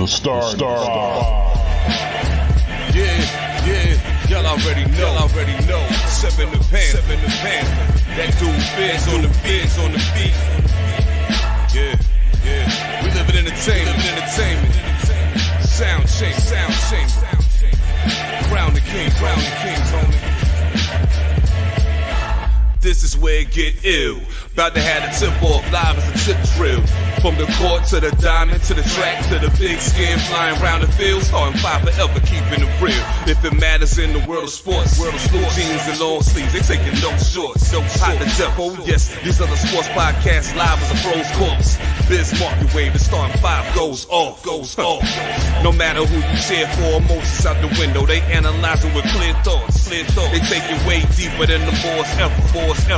The Star. Yeah, y'all already know. Seven the pan. That dude Biz on the beat. Yeah. We live in entertainment. Sound change. Crown the kings, homie. This is where it get ill. About to have the tip off live as a tip drill. From the court to the diamond, to the track, to the big skin flying around the field. Starting five forever, keeping it real. If it matters in the world of sports, blue jeans and long sleeves, they taking no shorts. Hot to death, oh yes, these are the sports podcasts live as a pro's corpse. Biz market wave, the starting five goes off. No matter who you cheer for, emotions out the window, they analyzing with clear thoughts. They take it way deeper than the boys ever.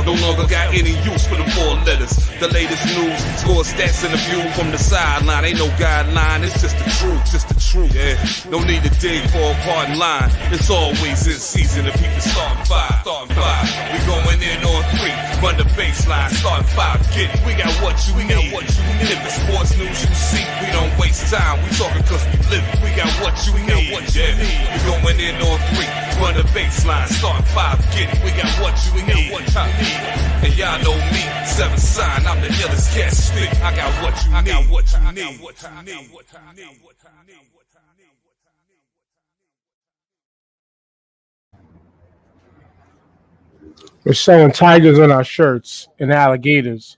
No longer got any use for the four letters. The latest news, score stats and a view from the sideline. Ain't no guideline, it's just the truth. Yeah, no need to dig for a pardon line. It's always in season if people starting five. We going in on three, run the baseline, starting five. Get it, we got what you need. If it's sports news you see, we don't waste time. We talking cause we live it. We got what you need. We going in on three, run the baseline, starting five. Get it, we got what you need. And y'all know me, seven sign, I'm the illest cat stick. I got what you need. We're selling tigers on our shirts and alligators.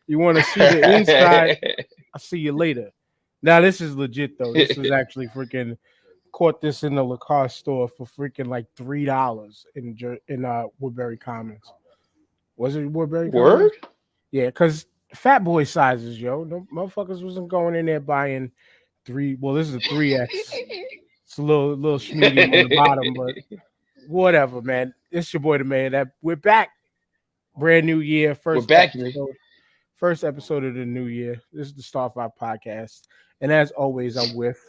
You want to see the inside? I'll see you later. Now, this is legit, though. This is actually freaking caught this in the Lacoste store for freaking like $3 in Woodbury Commons. Was it Woodbury Commons? Word? Yeah, because fat boy sizes, yo. No motherfuckers wasn't going in there buying three. Well, this is a 3X. It's a little medium on the bottom, but whatever, man. It's your boy, the man. That we're back. Brand new year. First episode of the new year. This is the Star 5 podcast. And as always, I'm with.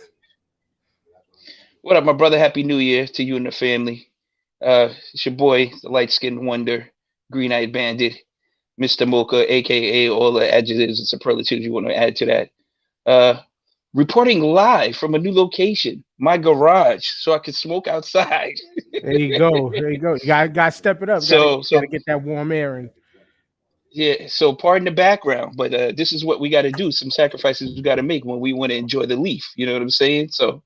What up, my brother? Happy New Year to you and the family. It's your boy, the light-skinned wonder, green-eyed bandit, Mr. Mocha, a.k.a. all the adjectives and superlatives you want to add to that. Reporting live from a new location, my garage, so I can smoke outside. There you go. You got to step it up. Got to get that warm air in. Yeah, so pardon the background, but this is what we got to do. Some sacrifices we got to make when we want to enjoy the leaf. You know what I'm saying? So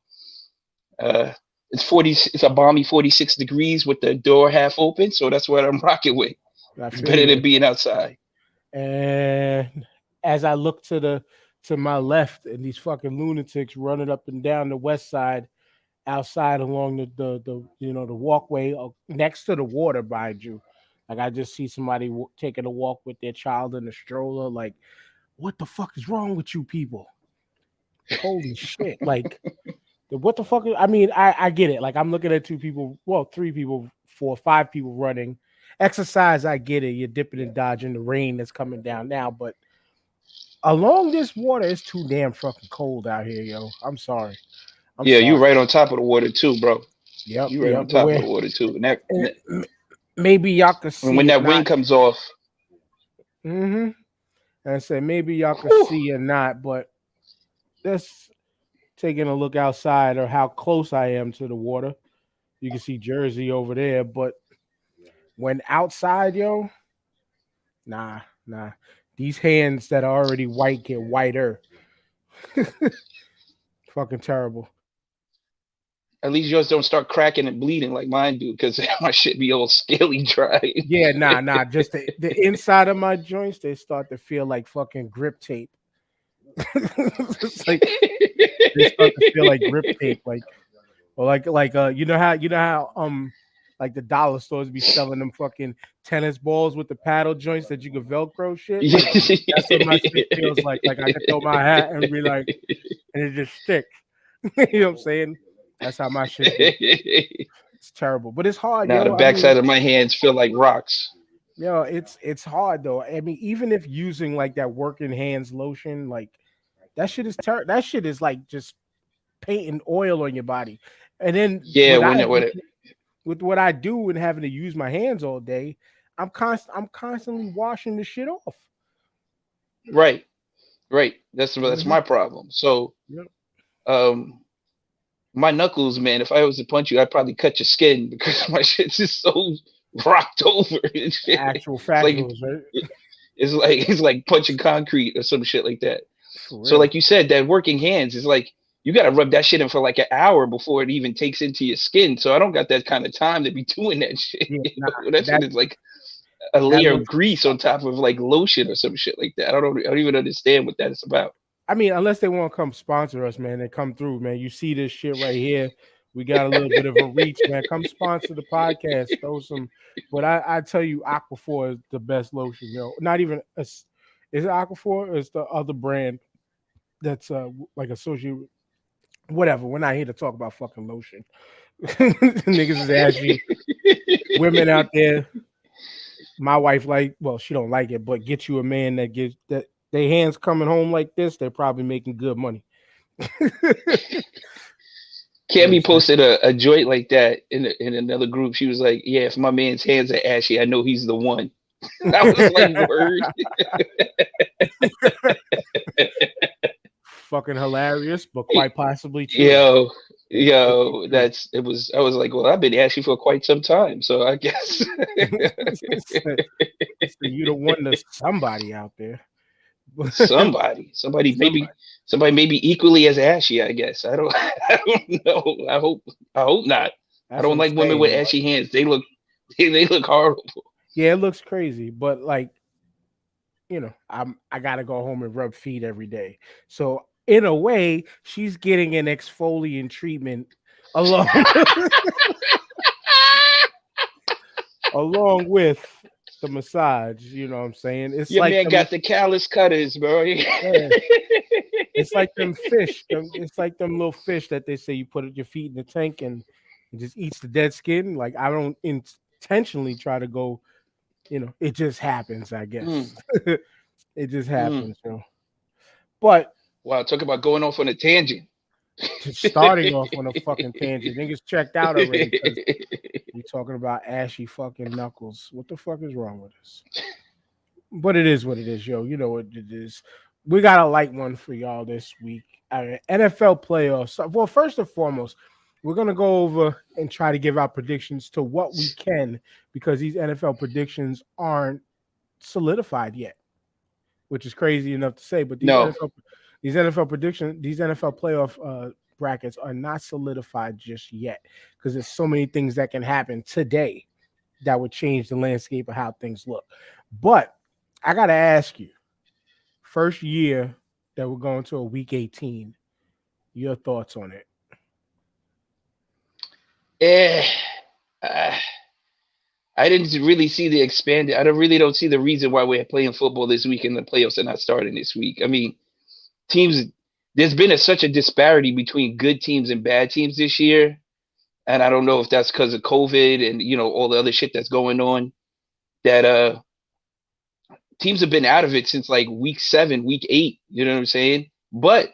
it's a balmy 46 degrees with the door half open, so that's what I'm rocking with. It's better than being outside. And as I look to my left, and these fucking lunatics running up and down the west side, outside along the walkway next to the water, mind you. Like I just see somebody taking a walk with their child in a stroller. Like, what the fuck is wrong with you people? Holy shit! Like, what the fuck? I mean, I get it. Like, I'm looking at 3 people, 4, 5 people running. Exercise, I get it. You're dipping and dodging the rain that's coming down now, but along this water, it's too damn fucking cold out here, yo. I'm sorry. You're right on top of the water too, bro. Yep, you're right on top of the water too. And maybe y'all can see when that wind comes off. And I said maybe y'all can see or not, but just taking a look outside or how close I am to the water. You can see Jersey over there, but when outside, yo, nah. These hands that are already white get whiter. Fucking terrible. At least yours don't start cracking and bleeding like mine do, because my shit be all scaly dry. Yeah, nah. Just the inside of my joints, they start to feel like fucking grip tape. It's like they start to feel like grip tape, like you know how like the dollar stores be selling them fucking tennis balls with the paddle joints that you can Velcro shit. Like, that's what my shit feels like. Like I can throw my hat and be like, and it just sticks. You know what I'm saying? That's how my shit is. It's terrible, but it's hard. Now the backside of my hands feel like rocks. Yo, it's hard though. I mean, even if using like that working hands lotion, like that shit is terrible. That shit is like just painting oil on your body. And then with what I do and having to use my hands all day, I'm constantly washing the shit off. Right. Right. That's Mhm. my problem. So, Yep. um, my knuckles, man. If I was to punch you, I'd probably cut your skin because my shit's just so rocked over and shit. Actual It's like factuals, right? it's like punching concrete or some shit like that. For So, real. like you said, that working hands is like you got to rub that shit in for like an hour before it even takes into your skin. So I don't got that kind of time to be doing that shit. Yeah, You nah, know, that shit that is like a that layer of looks. grease on top of like lotion or some shit like that. I don't even understand what that is about. I mean, unless they want to come sponsor us, man, they come through, man. You see this shit right here. We got a little bit of a reach, man. Come sponsor the podcast. Throw some, but I tell you, Aquaphor is the best lotion, yo. Not even is it Aquaphor? Or is the other brand that's like associated? Whatever. We're not here to talk about fucking lotion. Niggas is ashy. Women out there. My wife well, she don't like it, but get you a man that gives that their hands coming home like this, they're probably making good money. Cammy posted a joint like that in another group. She was like, "Yeah, if my man's hands are ashy, I know he's the one." I was like, "Word." Fucking hilarious, but quite possibly true. Yo, It could be yo, true. that's it was. I was like, "Well, I've been ashy for quite some time, so I guess." so, so you the one to somebody out there. Somebody, Somebody. somebody maybe equally as ashy. I guess I don't. I don't know. I hope not. I That's what don't I'm like women saying. with But ashy hands. They look horrible. yeah, it looks crazy. But like, I gotta go home and rub feet every day. So in a way, she's getting an exfoliant treatment along along with the massage. You know what I'm saying? It's Your like man them. got the callus cutters, bro. Yeah, it's like them fish. It's like them little fish that they say you put your feet in the tank and it just eats the dead skin. Like I don't intentionally try to go. It just happens. I guess Mm, it just mm. happens. But Wow, talk about going off on a tangent. just starting off on a fucking tangent, niggas checked out already because we talking about ashy fucking knuckles. What the fuck is wrong with us? But it is what it is, yo. You know what it is. We got a light one for y'all this week. NFL playoffs. Well, first and foremost, we're gonna go over and try to give our predictions to what we can because these NFL predictions aren't solidified yet, which is crazy enough to say. But No, these NFL predictions, these NFL playoff brackets are not solidified just yet because there's so many things that can happen today that would change the landscape of how things look. But I gotta ask you, first year that we're going to a week 18, your thoughts on it? eh, uh, I didn't really see the expanded. I don't see the reason why we're playing football this week and the playoffs are not starting this week. I mean, teams. There's been such a disparity between good teams and bad teams this year, and I don't know if that's because of COVID and all the other shit that's going on. That teams have been out of it since like week 7, week 8. You know what I'm saying? But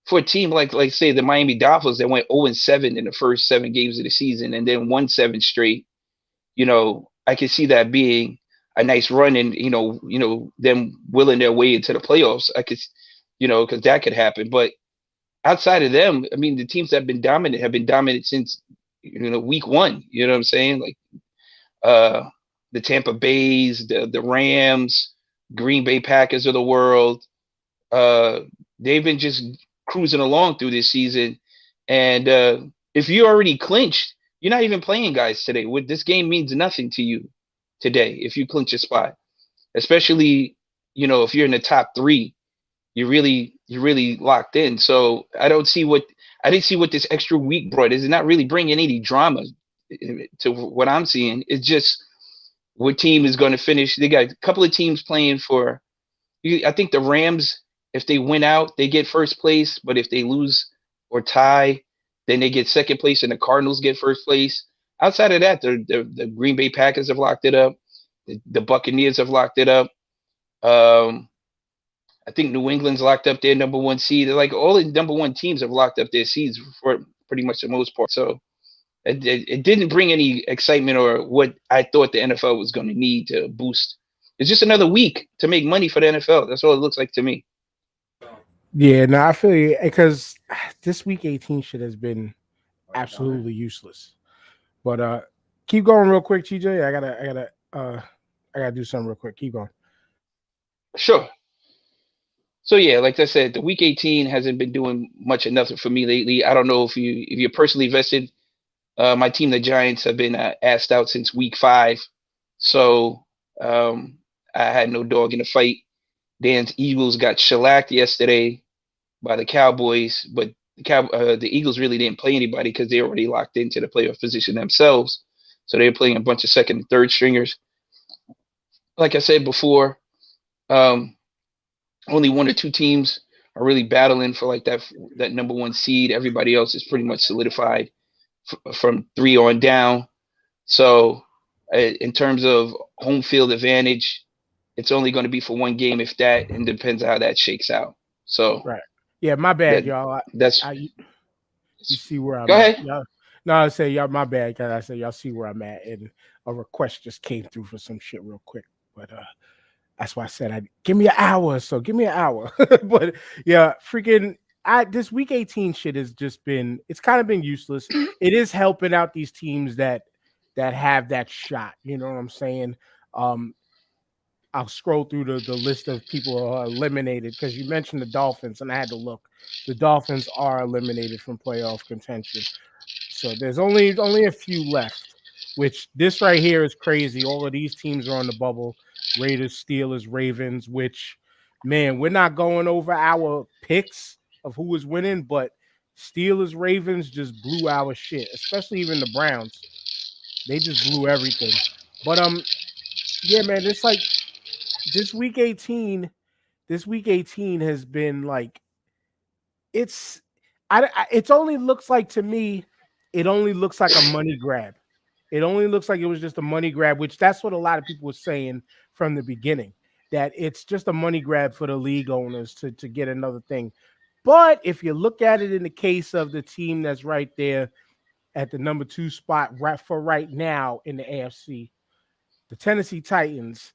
for a team like say the Miami Dolphins that went 0-7 in the first 7 games of the season and then won 7 straight, I can see that being a nice run and them willing their way into the playoffs. I could, because that could happen. But outside of them, I mean, the teams that have been dominant since week 1. You know what I'm saying? Like the Tampa Bays, the Rams, Green Bay Packers of the world. Uh, they've been just cruising along through this season. And if you already clinched, you're not even playing guys today. This game means nothing to you today if you clinch a spot, especially if you're in the top 3, you're really locked in. So I didn't see what this extra week brought. It's not really bringing any drama to what I'm seeing. It's just what team is going to finish. They got a couple of teams playing for. I think the Rams, if they win out, they get first place. But if they lose or tie, then they get second place, and the Cardinals get first place. Outside of that, the Green Bay Packers have locked it up. The Buccaneers have locked it up. I think New England's locked up their number 1 seed. They're like all the number 1 teams have locked up their seeds for pretty much the most part. So it didn't bring any excitement or what I thought the NFL was going to need to boost. It's just another week to make money for the NFL. That's all it looks like to me. Yeah, no, I feel you because this week 18 shit has been absolutely useless. But keep going real quick, TJ. I gotta do something real quick. Keep going. Sure. So yeah, like I said, the week 18 hasn't been doing much of nothing for me lately. I don't know if you're personally vested. My team, the Giants, have been asked out since week 5, so um, I had no dog in the fight. Dan's Eagles got shellacked yesterday by the Cowboys, but the Eagles really didn't play anybody because they already locked into the playoff position themselves. So they're playing a bunch of second and third stringers. Like I said before, um, only one or two teams are really battling for like that number one seed. Everybody else is pretty much solidified from 3 on down. So in terms of home field advantage, it's only going to be for one game, if that, and depends on how that shakes out. So Right. Yeah, my bad, that y'all. that's You see where go I'm at. ahead. Y'all, no, I say y'all, my bad, because I said y'all see where I'm at, and a request just came through for some shit real quick. But that's why I said I give me an hour. So give me an hour. But yeah, freaking this week 18 shit has just been it's kind of been useless. It is helping out these teams that have that shot. You know what I'm saying? Um, I'll scroll through the list of people who are eliminated because you mentioned the Dolphins, and I had to look. The Dolphins are eliminated from playoff contention. So there's only a few left, which this right here is crazy. All of these teams are on the bubble. Raiders, Steelers, Ravens, which man, we're not going over our picks of who is winning, but Steelers, Ravens just blew our shit, especially even the Browns. They just blew everything. But yeah, man, it's like this week 18, this week 18 has been like it's it only looks like to me, it only looks like a money grab. It only looks like it was just a money grab, which that's what a lot of people were saying from the beginning, that it's just a money grab for the league owners to get another thing. But if you look at it in the case of the team that's right there at the number 2 spot right for right now in the AFC, the Tennessee Titans,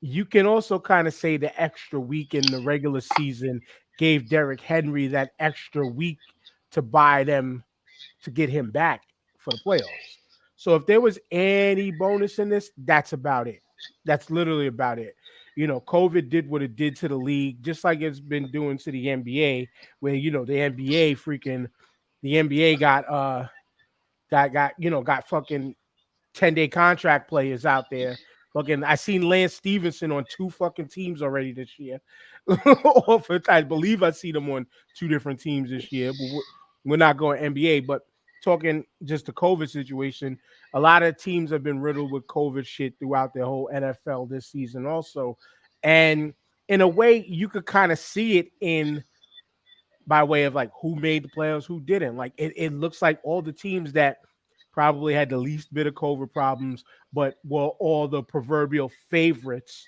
you can also kind of say the extra week in the regular season gave Derrick Henry that extra week to buy them to get him back for the playoffs. So if there was any bonus in this, that's about it. That's literally about it. You know, COVID did what it did to the league, just like it's been doing to the NBA, where the NBA got fucking 10-day contract players out there. Fucking, I seen Lance Stevenson on 2 fucking teams already this year. I believe I see them on 2 different teams this year, but we're not going NBA. But talking just the COVID situation, a lot of teams have been riddled with COVID shit throughout the whole NFL this season also. And in a way, you could kind of see it in by way of like who made the playoffs, who didn't. Like it looks like all the teams that probably had the least bit of COVID problems, but were all the proverbial favorites.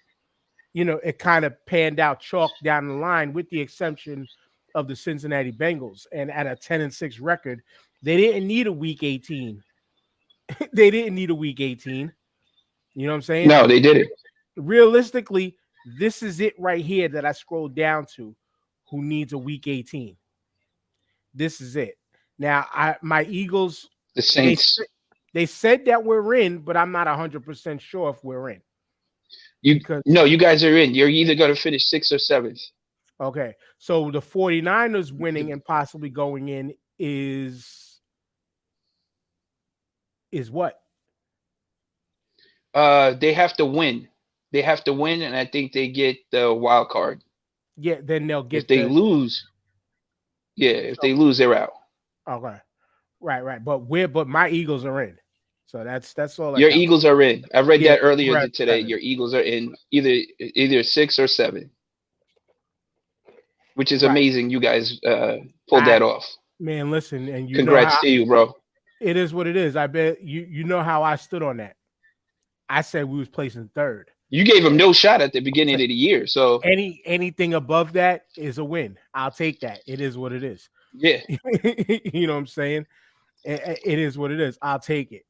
You know, it kind of panned out chalk down the line, with the exception of the Cincinnati Bengals. And at a 10-6 record, they didn't need a week 18. They didn't need a week 18. You know what I'm saying? No, they did it. Realistically, this is it right here that I scrolled down to. Who needs a week 18? This is it. Now, my Eagles, The Saints. they said that we're in, but I'm not 100% sure if we're in. You guys are in. You're either going to finish 6th or 7th. Okay. So the 49ers winning and possibly going in is what? They have to win. They have to win, and I think they get the wild card. Yeah, then they'll get If they lose, they lose, they're out. Okay. Right. But my Eagles are in. So that's all. Your Eagles are in. I read that earlier right, today. Your Eagles are in either 6 or 7, which is amazing. You guys pulled that off. Man, listen, and congrats to you, bro. It is what it is. I bet you know how I stood on that. I said we was placing 3rd. You gave them no shot at the beginning of the year. So anything above that is a win. I'll take that. It is what it is. Yeah. You know what I'm saying? It is what it is. I'll take it.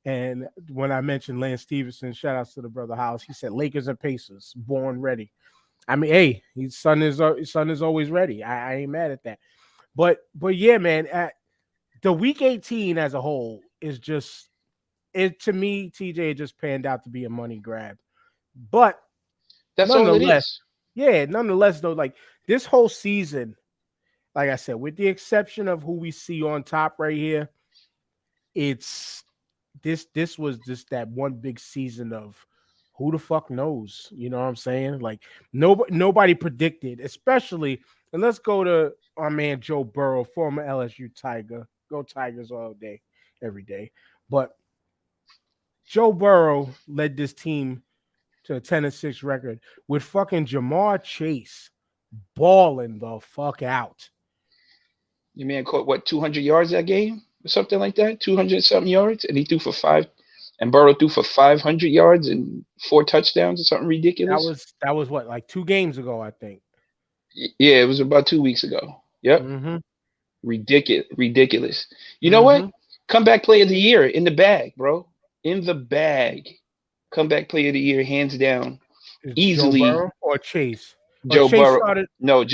And when I mentioned Lance Stevenson, shout outs to the brother House, he said Lakers and Pacers, born ready. I mean, hey, his son is always ready. I ain't mad at that. But yeah, man, the week 18 as a whole is just it to me. TJ just panned out to be a money grab, but That's all it nonetheless, is. nonetheless though, like this whole season, like I said, with the exception of who we see on top right here, it's this was just that one big season of who the fuck knows, you know what I'm saying? Like nobody predicted, especially, and let's go to our man Joe Burrow, former LSU Tiger. Go Tigers all day, every day. But Joe Burrow led this team to a 10-6 record with fucking Jamar Chase balling the fuck out. Your man caught what 200 yards that game or something like that, 200 something yards, and he threw for 5, and Burrow threw for 500 yards and 4 touchdowns or something ridiculous. That was what, like 2 games ago, I think. Yeah, it was about 2 weeks ago. Yep, Mm-hmm. ridiculous. You know what? Comeback player of the year in the bag, bro. In the bag. Comeback player of the year, hands down. Easily. Joe Burrow or Chase? Joe Chase Burrow. started. No,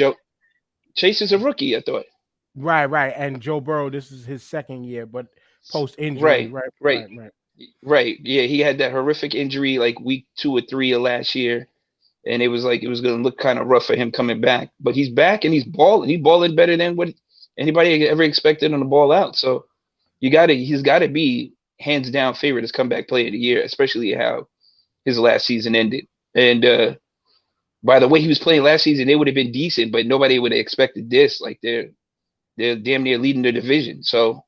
Chase is a rookie, I thought. Right. And Joe Burrow, this is his second year, but post injury. Right. Yeah, he had that horrific injury like week 2 or 3 of last year, and it was like it was going to look kind of rough for him coming back. But he's back and he's balling. He's balling better than what anybody ever expected on the ball out. So he's got to be hands down favorite as comeback player of the year, especially how his last season ended. And by the way he was playing last season, they would have been decent, but nobody would have expected this. Like they're damn near leading their division. So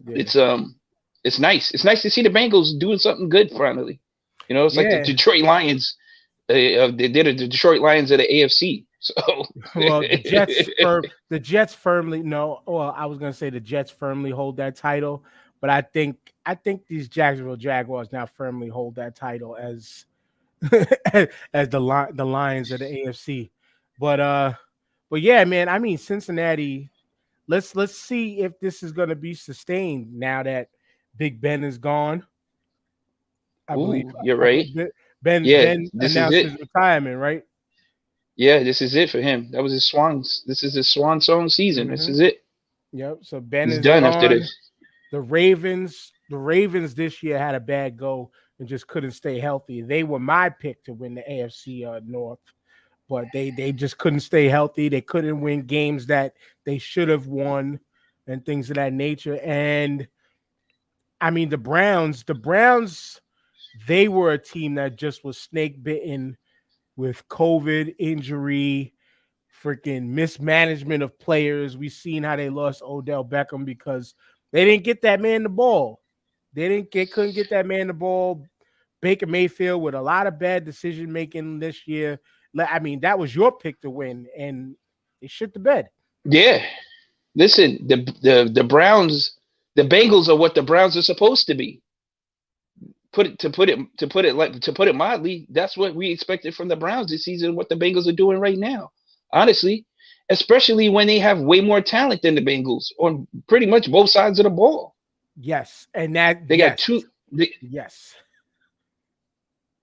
it's nice. It's nice to see the Bengals doing something good finally. You know, it's like the Detroit Lions. They're the Detroit Lions of the AFC. So well, the Jets firmly no. Well, I was gonna say the Jets firmly hold that title, but I think these Jacksonville Jaguars now firmly hold that title as as the Lions of the AFC. But yeah, man. I mean, Cincinnati. Let's see if this is gonna be sustained now that Big Ben is gone. I believe you're right. Ben announced his retirement, right? Yeah, this is it for him. That was his swan. This is his swan song season. This is it. Yep. So Ben is done after this. The Ravens this year had a bad go and just couldn't stay healthy. They were my pick to win the AFC North, but they just couldn't stay healthy. They couldn't win games that they should have won and things of that nature. And I mean, the Browns, they were a team that just was snake bitten with COVID, injury, freaking mismanagement of players. We've seen how they lost Odell Beckham because they didn't get that man the ball. They couldn't get that man the ball. Baker Mayfield with a lot of bad decision making this year. I mean, that was your pick to win, and they shit the bed. Yeah, listen, the Browns, the Bengals are what the Browns are supposed to be. To put it mildly, that's what we expected from the Browns this season. What the Bengals are doing right now, honestly, especially when they have way more talent than the Bengals on pretty much both sides of the ball. Yes, and that they got two. Yes,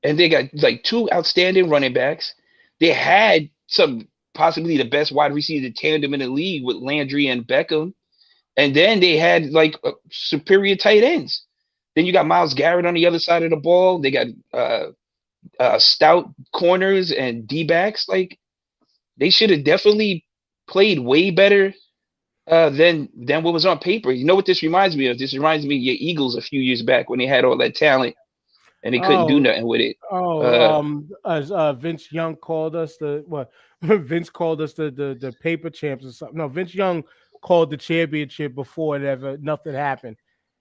and they got like 2 outstanding running backs. They had possibly the best wide receiver tandem in the league with Landry and Beckham, and then they had like superior tight ends. Then you got Myles Garrett on the other side of the ball. They got stout corners and D-backs. Like they should have definitely played way better than what was on paper. You know what this reminds me of? This reminds me of your Eagles a few years back when they had all that talent and they couldn't do nothing with it. As Vince Young called us Vince called us the paper champs or something. No, Vince Young called the championship before nothing happened.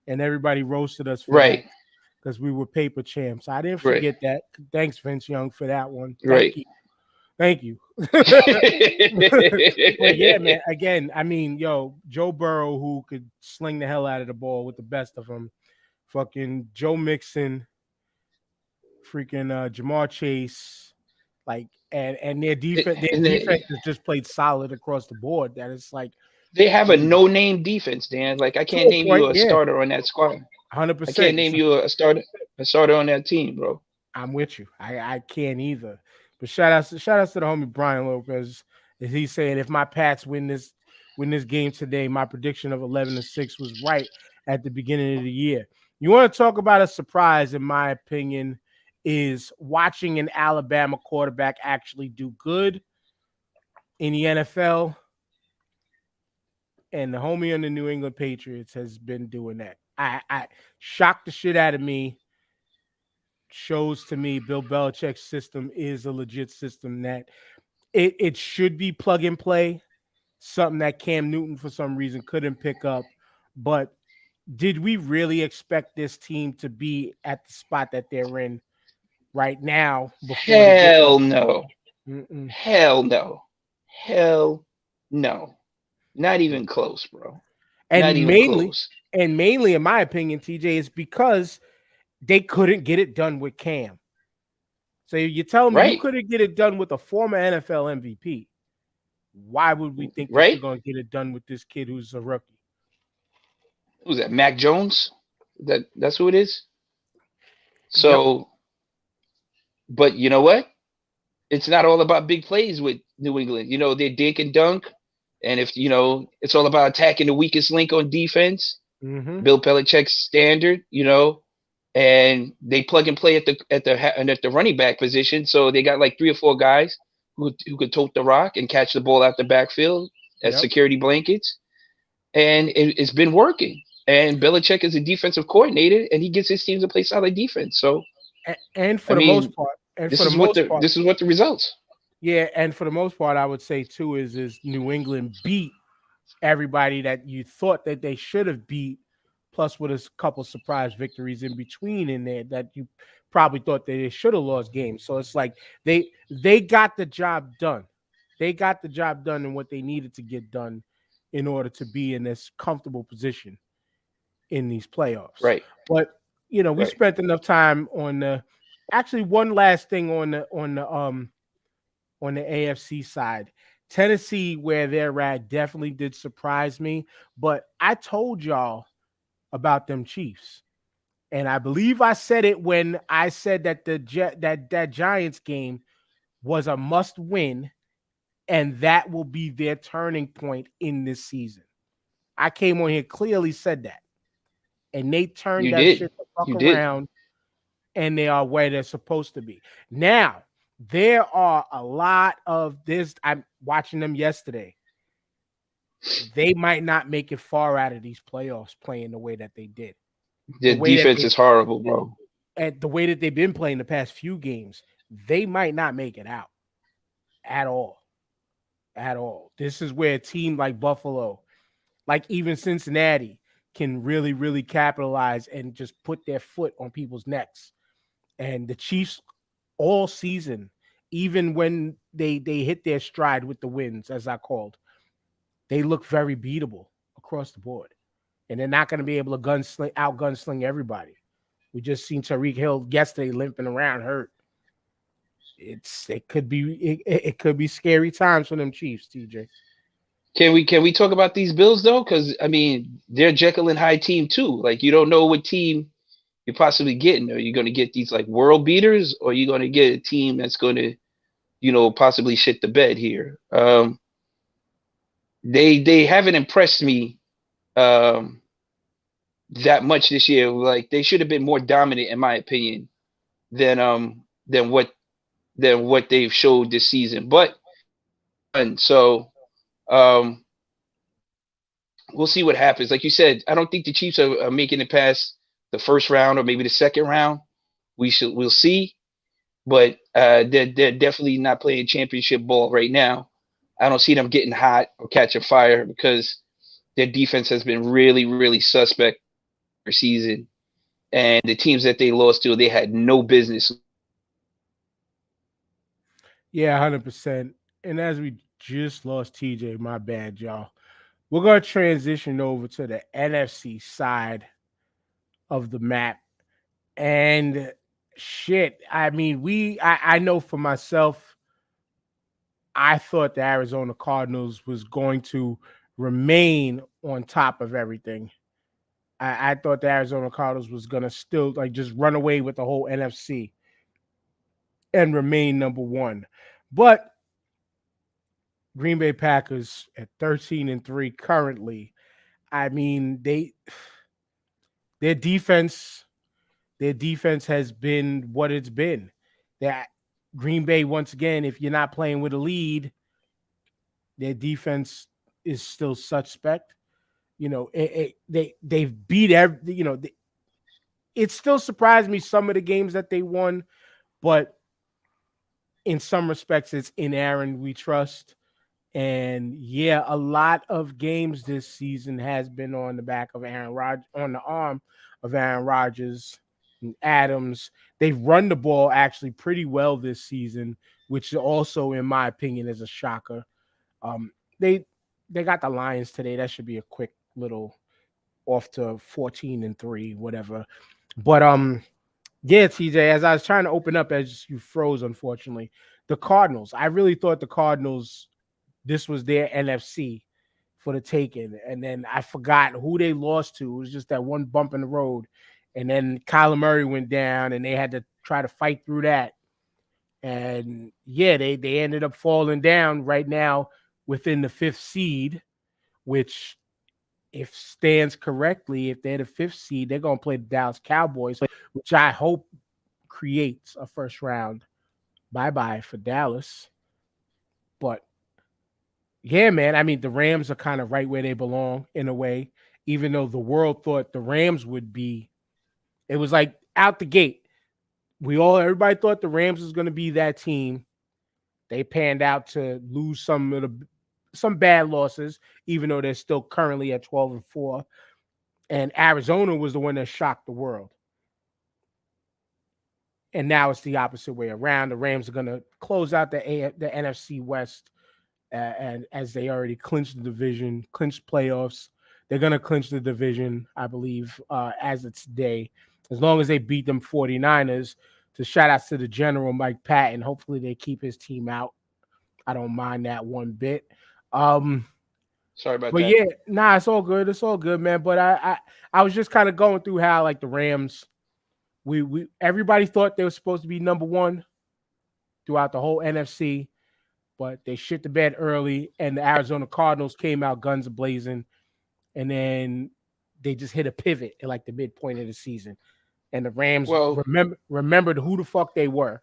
And everybody roasted us for that because we were paper champs. I didn't forget that. Thanks, Vince Young, for that one. Thank you. But yeah, man. Again, I mean, Joe Burrow, who could sling the hell out of the ball with the best of them. Fucking Joe Mixon, freaking Jamar Chase, like, and their defense, has just played solid across the board. That it's like. They have a no-name defense, Dan. Like I can't name you a starter on that squad. 100%. I can't name you a starter on that team, bro. I'm with you. I can't either. But shout outs to the homie Brian Lopez. As he's saying, if my Pats win this game today, my prediction of 11-6 was right at the beginning of the year. You want to talk about a surprise, in my opinion, is watching an Alabama quarterback actually do good in the NFL. And the homie on the New England Patriots has been doing that. I shocked the shit out of me. Shows to me Bill Belichick's system is a legit system that it should be plug and play, something that Cam Newton for some reason couldn't pick up. But did we really expect this team to be at the spot that they're in right now? Hell no. Hell no. Hell no. Not even close, bro. Not even close. And mainly, in my opinion, TJ, is because they couldn't get it done with Cam. So you tell me you couldn't get it done with a former NFL MVP. Why would we think that you're going to get it done with this kid who's a rookie? Who's that? Mac Jones? That's who it is? So, But you know what? It's not all about big plays with New England. You know, they dink and dunk. And if, you know, it's all about attacking the weakest link on defense. Bill Belichick's standard, you know, and they plug and play at the running back position. So they got like 3 or 4 guys who could tote the rock and catch the ball out the backfield as security blankets. And it's been working. And Belichick is a defensive coordinator, and he gets his teams to play solid defense. So, and for the most part, this is what the results. Yeah, and for the most part, I would say too is New England beat everybody that you thought that they should have beat, plus with a couple surprise victories in between in there that you probably thought that they should have lost games. So it's like they got the job done. They got the job done in what they needed to get done in order to be in this comfortable position in these playoffs. Right. But you know, we spent enough time on the actually one last thing on the AFC side. Tennessee, where they're at, definitely did surprise me. But I told y'all about them Chiefs. And I believe I said it when I said that that Giants game was a must win, and that will be their turning point in this season. I came on here, clearly said that. And they turned shit the fuck around, and they are where they're supposed to be. Now, there are a lot of this. I'm watching them yesterday. They might not make it far out of these playoffs playing the way that they did. The defense is horrible, bro. And the way that they've been playing the past few games, they might not make it out at all. At all. This is where a team like Buffalo, like even Cincinnati, can really, really capitalize and just put their foot on people's necks. And the Chiefs all season, even when they hit their stride with the wins, as I called, they look very beatable across the board. And they're not going to be able to gunsling everybody. We just seen Tyreek Hill yesterday limping around hurt. It could be scary times for them Chiefs, TJ. Can we talk about these Bills though? Because I mean, they're Jekyll and Hyde team too. Like you don't know what team you're possibly getting. Are you going to get these like world beaters, or are you going to get a team that's going to, you know, possibly shit the bed here? They haven't impressed me that much this year. Like they should have been more dominant, in my opinion, than what they've showed this season. But and so we'll see what happens. Like you said, I don't think the Chiefs are making it past the first round or maybe the second round. We'll see, but they're definitely not playing championship ball right now. I don't see them getting hot or catching fire because their defense has been really, really suspect for season, and the teams that they lost to, they had no business. Yeah, 100%. And as we just lost TJ, my bad, y'all. We're going to transition over to the NFC side of the map. And shit, I mean, I know for myself, I thought the Arizona Cardinals was going to remain on top of everything. I thought the Arizona Cardinals was going to still like just run away with the whole NFC. and remain number one. But Green Bay Packers at 13-3 currently. I mean, their defense has been what it's been. That Green Bay, once again, if you're not playing with a lead, their defense is still suspect. You know, they've beat every. You know, it still surprised me some of the games that they won, but in some respects, it's in Aaron we trust. And yeah, a lot of games this season has been on the back of Aaron Rodgers, on the arm of Aaron Rodgers and Adams. They've run the ball actually pretty well this season, which also, in my opinion, is a shocker. They got the Lions today. That should be a quick little off to 14-3, whatever. But yeah, TJ, as I was trying to open up, as you froze, unfortunately, the Cardinals. I really thought the Cardinals, this was their NFC for the taking. And then I forgot who they lost to. It was just that one bump in the road. And then Kyler Murray went down and they had to try to fight through that. And yeah, they ended up falling down right now within the 5th seed, which, if stands correctly, if they're the 5th seed, they're going to play the Dallas Cowboys, which I hope creates a first round bye-bye for Dallas. But yeah, man, I mean, the Rams are kind of right where they belong in a way, even though the world thought the Rams would be. It was like out the gate. Everybody thought the Rams was going to be that team. They panned out to lose some bad losses, even though they're still currently at 12-4. And Arizona was the one that shocked the world. And now it's the opposite way around. The Rams are going to close out the NFC West, and as they already clinched the division, clinched playoffs. They're going to clinch the division, I believe, as it's today, as long as they beat them 49ers. To shout outs to the general, Mike Patton. Hopefully they keep his team out. I don't mind that one bit. Sorry about but that. Yeah, nah, it's all good. It's all good, man. But I was just kind of going through how, like, the Rams, we everybody thought they were supposed to be number one throughout the whole NFC, but they shit the bed early, and the Arizona Cardinals came out guns a-blazing, and then they just hit a pivot at like the midpoint of the season. And the Rams remembered who the fuck they were.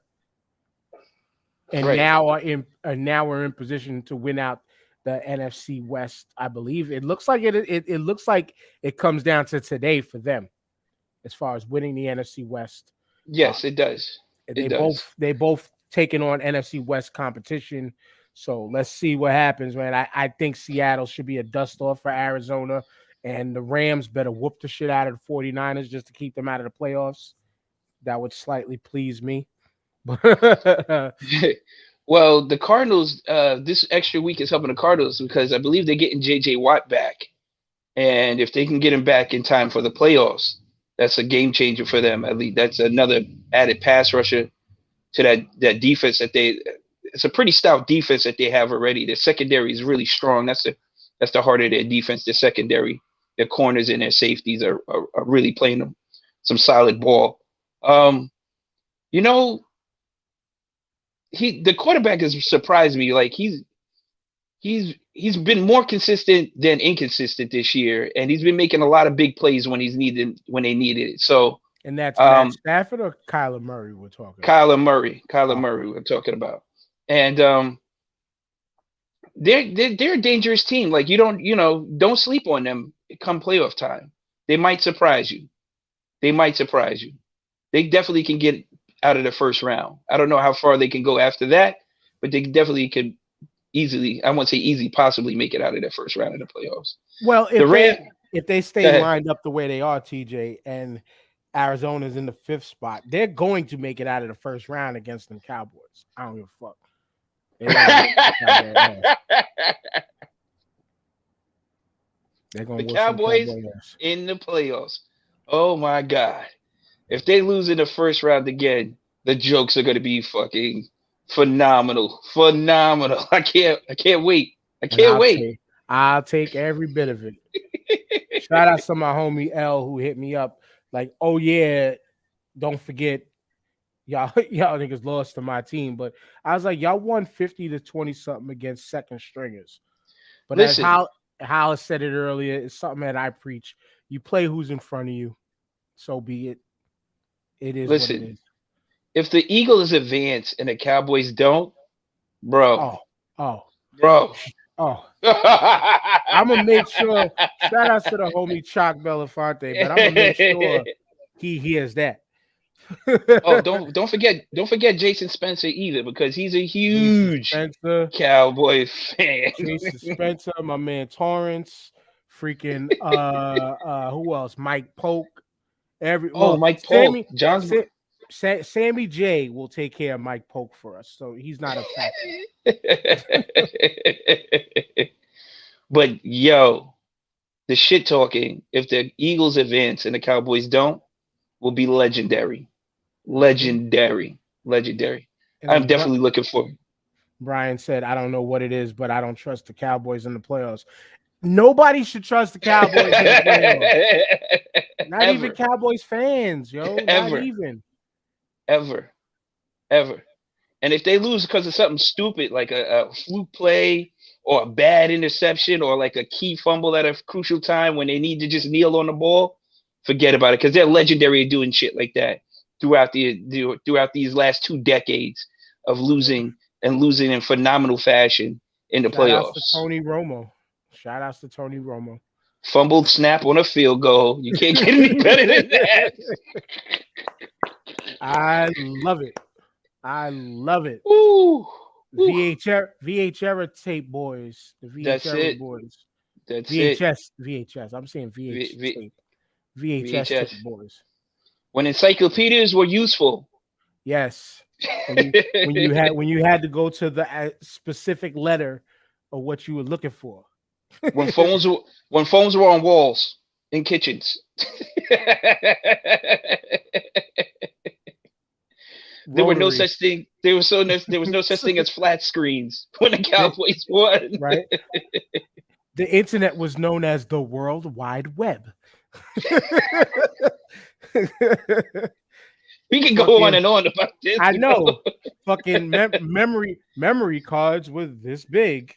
And right. now we're in position to win out the NFC West, I believe. It looks like it looks like it comes down to today for them as far as winning the NFC West. Yes, it does. They both taking on NFC West competition. So let's see what happens, man. I think Seattle should be a dust off for Arizona, and the Rams better whoop the shit out of the 49ers just to keep them out of the playoffs. That would slightly please me. Well, the Cardinals, this extra week is helping the Cardinals because I believe they're getting J.J. Watt back. And if they can get him back in time for the playoffs, that's a game changer for them. At least that's another added pass rusher to that defense it's a pretty stout defense that they have already. Their secondary is really strong. That's the heart of their defense, their secondary. Their corners and their safeties are really playing them some solid ball. You know, the quarterback has surprised me. Like he's been more consistent than inconsistent this year, and he's been making a lot of big plays when they needed it. So, and that's Matt Stafford or Kyler Murray we're talking about? Kyler Murray we're talking about. And they're a dangerous team. Like don't sleep on them come playoff time. They might surprise you. They definitely can get out of the first round. I don't know how far they can go after that, but they definitely could easily, I won't say easy, possibly make it out of the first round of the playoffs. Well, if they stay lined up the way they are, TJ, and Arizona's in the 5th spot, they're going to make it out of the first round against them Cowboys. I don't give a fuck. They're going the Cowboys in the playoffs. Oh my God. If they lose in the first round again, the jokes are going to be fucking phenomenal. I can't wait. I'll take every bit of it. Shout out to my homie L who hit me up like, oh yeah, don't forget y'all niggas lost to my team, but I was like, y'all won 50 to 20 something against second stringers. But Listen. as Hal said it earlier, it's something that I preach. You play who's in front of you, so be it. It is what it is. If the Eagles advance and the Cowboys don't, bro. I'm gonna make sure. Shout out to the homie Chalk Belafonte, but I'm gonna make sure he hears that. Oh, don't forget Jason Spencer either, because he's a huge Cowboy fan. Jason Spencer, my man Torrance, freaking who else? Mike Polk. Mike Polk. Sammy J will take care of Mike Polk for us, so he's not a factor. But yo, the shit talking, if the Eagles advance and the Cowboys don't, will be legendary. Legendary. I'm definitely looking for it. Brian said, I don't know what it is, but I don't trust the Cowboys in the playoffs. Nobody should trust the Cowboys in the playoffs. Not even Cowboys fans, yo. Ever. Not even. Ever. And if they lose because of something stupid, like a fluke play or a bad interception or like a key fumble at a crucial time when they need to just kneel on the ball, forget about it, because they're legendary at doing shit like that throughout these last 2 decades of losing in phenomenal fashion in the playoffs. Shout outs to Tony Romo. Fumbled snap on a field goal. You can't get any better than that. I love it. Ooh. VHS tape boys. The VHS boys. That's VHS. I'm saying VHS tape. VHS tape boys. When encyclopedias were useful. Yes. When you had to go to the specific letter of what you were looking for. When phones were on walls in kitchens. There were no such thing. There was no such thing as flat screens when the Cowboys won. Right. The internet was known as the World Wide Web. We can go on and on about this. I know. Fucking memory cards were this big.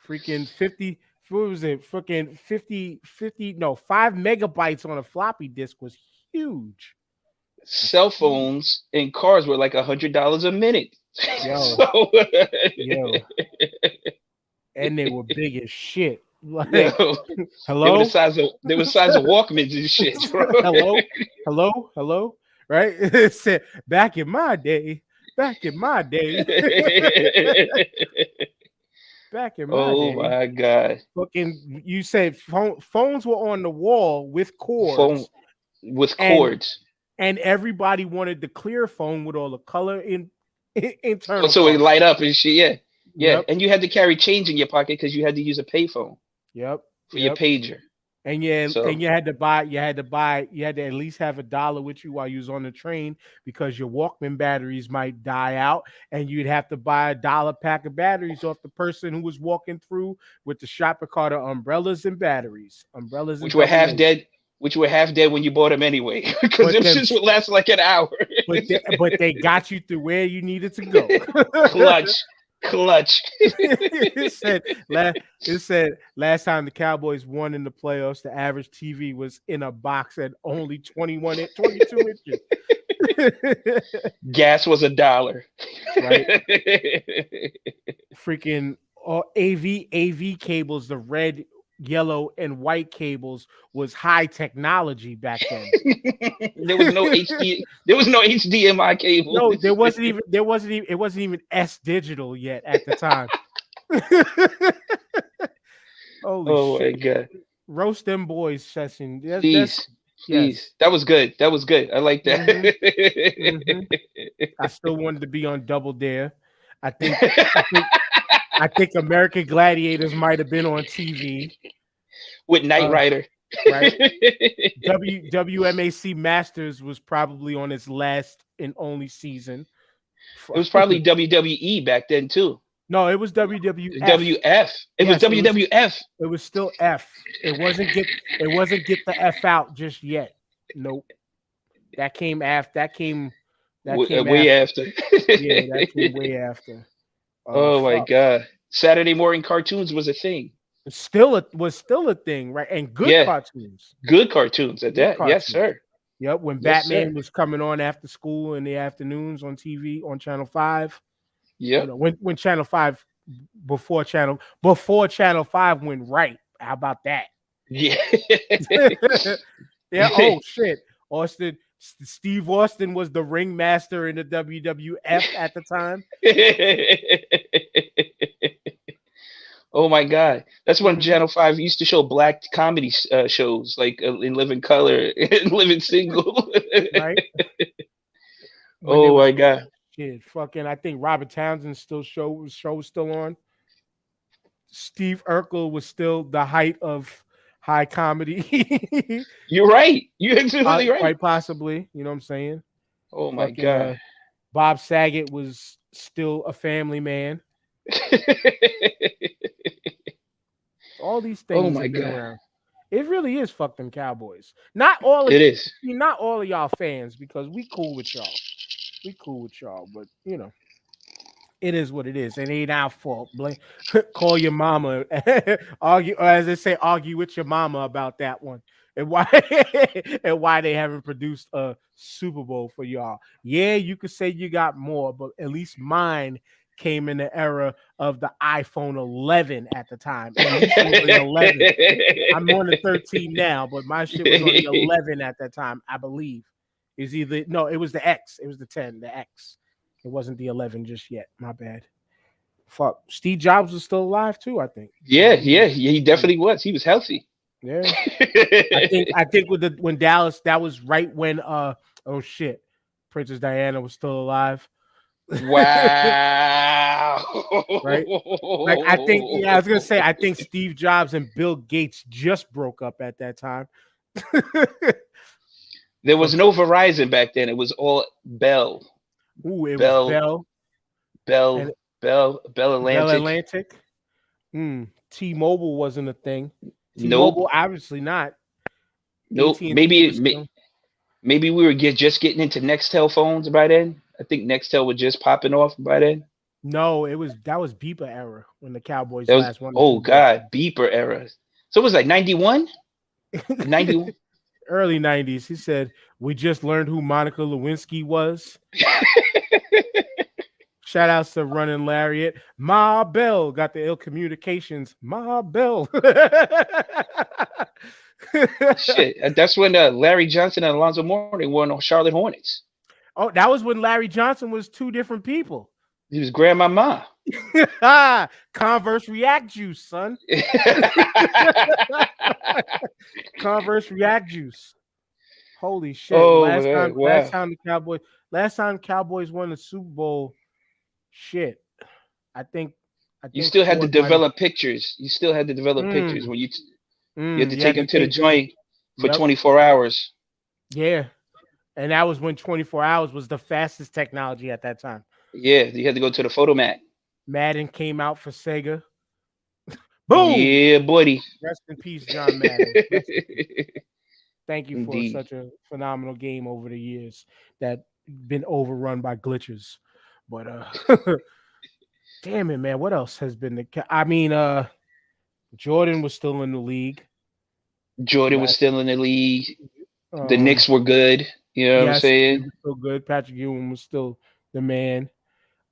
Freaking 50. What was it? Freaking 50. No, 5 megabytes on a floppy disk was huge. Cell phones and cars were like $100 a minute. Yo. And they were big as shit. Like, hello? They were the size of Walkmans and shit, bro. Hello? Right? It said, back in my day. Back in my day. Oh my God. Fucking, you said phones were on the wall with cords. And everybody wanted the clear phone with all the color internal. So it light up and shit, yeah. Yep. And you had to carry change in your pocket because you had to use a payphone. Yep. For your pager. And you had to at least have $1 with you while you was on the train because your Walkman batteries might die out, and you'd have to buy $1 pack of batteries off the person who was walking through with the shopping cart of umbrellas and batteries. Which were half dead when you bought them anyway, because them shits would last like an hour. but they got you through where you needed to go. Clutch. It said last time the Cowboys won in the playoffs, the average TV was in a box at only 22 inches. Gas was $1. Right. Freaking AV cables, the red, yellow, and white cables was high technology back then. There was no HDMI cable. No, it wasn't even S digital yet at the time. Holy shit. My God. Roast them boys session. Jeez. That was good. I like that. Mm-hmm. I still wanted to be on Double Dare. I think American Gladiators might have been on TV with Knight Rider. Right. WMAC Masters was probably on its last and only season. It was probably WWE back then too. No, it was WWF. It was WWF. It was still F. It wasn't get the F out just yet. Nope. That came after. Way after. Yeah, that came way after. Oh my Fuck. God. Saturday morning cartoons was a thing. Was still a thing, right? And good Yeah. cartoons. Good cartoons at Good that. Yes, cartoons. sir. Yep, when Yes, Batman sir. was coming on after school in the afternoons on TV on Channel 5. Yep. You know, when Channel 5 before Channel 5 went right. How about that? Yeah. Yeah, oh shit. Steve Austin was the ringmaster in the WWF at the time. Oh my God. That's when Mhm. Channel 5 used to show black comedy shows like in Living Color and Living Single. Right? When there Oh was my God. shit, fucking I think Robert Townsend show was still on. Steve Urkel was still the height of high comedy. You're right. You're absolutely right. Quite possibly, you know what I'm saying? Oh my Fucking God. Bob Saget was still a family man. All these Oh things my have been God. around. It really is fuck them Cowboys. Not all It is. of y'all fans, because we cool with y'all. We cool with y'all, but you know, it is what it is. It ain't our fault. Call your mama, argue, or as they say, argue with your mama about that one, and why and why they haven't produced a Super Bowl for y'all. Yeah, you could say you got more, but at least mine came in the era of the iPhone 11 at the time. At least it was the 11. I'm on the 13 now, but my shit was on the 11 at that time, I believe. It was the X. It was the 10, the X. It wasn't the 11 just yet. My bad. Fuck. Steve Jobs was still alive too, I think. Yeah, he definitely was. He was healthy. Yeah. I think when Dallas, that was right when oh shit, Princess Diana was still alive. Wow. Right? Like I was gonna say, I think Steve Jobs and Bill Gates just broke up at that time. There was no Verizon back then. It was all Bell. Ooh, it was Bell and Bell Bell Atlantic. Atlantic. T-Mobile wasn't a thing. Nope. T-Mobile, obviously not. Nope. AT&T was still. Maybe we were just getting into Nextel phones by then. I think Nextel was just popping off by then. No, that was beeper era when the Cowboys That was, last won. oh God, beeper era. So it was like 91? 91? Early 90s. He said, we just learned who Monica Lewinsky was. Shout outs to Running Lariat. Ma Bell got the ill communications. Ma Bell. Shit. That's when Larry Johnson and Alonzo Mourning won on Charlotte Hornets. Oh, that was when Larry Johnson was two different people. He was grandmama. Converse React Juice, son. Converse React Juice. Holy shit. Oh, last time the Cowboys won the Super Bowl. Shit. I think you still had to develop pictures. You still had to develop pictures when you had to take them to the joint for 24 hours. Yeah. And that was when 24 hours was the fastest technology at that time. Yeah, you had to go to the photomat. Madden came out for Sega. Boom! Yeah, buddy. Rest in peace, John Madden. Thank you for Indeed. such a phenomenal game over the years that been overrun by glitches. But damn it, man. What else has been Jordan was still in the league. Jordan was still in the league. The Knicks were good. You know what I'm saying? Still good. Patrick Ewing was still the man.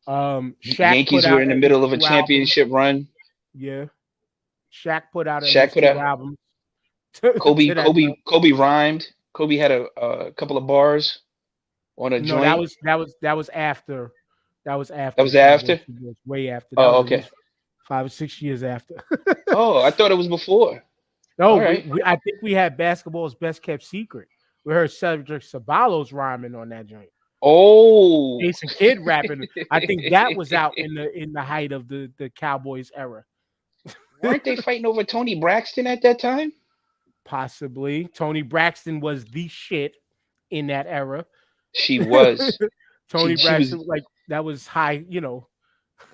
Yankees were in the middle of a championship run. Yeah. Shaq put out two albums. Kobe rhymed. Kobe had a couple of bars on a joint. That was after. That was way after. Oh, okay. 5 or 6 years after. Oh, I thought it was before. No, right. I think we had basketball's best kept secret. We heard Cedric Ceballos rhyming on that joint. Oh, Jason Kidd rapping. I think that was out in the height of the Cowboys era. Weren't they fighting over Tony Braxton at that time? Possibly. Tony Braxton was the shit in that era. She was. Tony Braxton, like that was high, you know.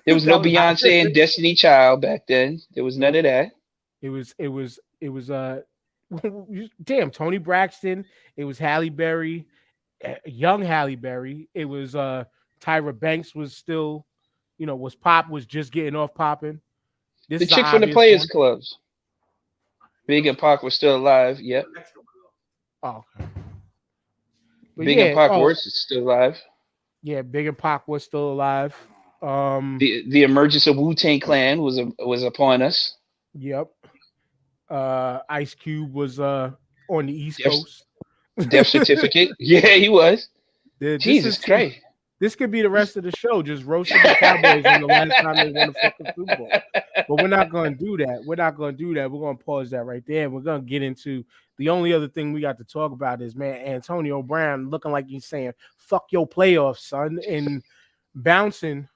There was no Beyonce and Destiny Child back then. There was none of that. It was damn, Tony Braxton, it was Halle Berry, young Halle Berry. It was Tyra Banks was still, was just getting off popping. This The is an chick from the obvious Players one. Clubs. Big and Pac were still alive. Yep. Oh, but Big and yeah, Pac were still alive. yeah, Big and Pac was still alive. The emergence of Wu-Tang Clan was upon us. Yep. Ice Cube was on the East Death, Coast. death certificate. Yeah, he was. This Jesus is Christ. this could be the rest of the show, just roasting the Cowboys on the last time they won a fucking Super Bowl. But we're not going to do that. We're not going to do that. We're going to pause that right there. And we're going to get into the only other thing we got to talk about is, man, Antonio Brown looking like he's saying, fuck your playoffs, son, and bouncing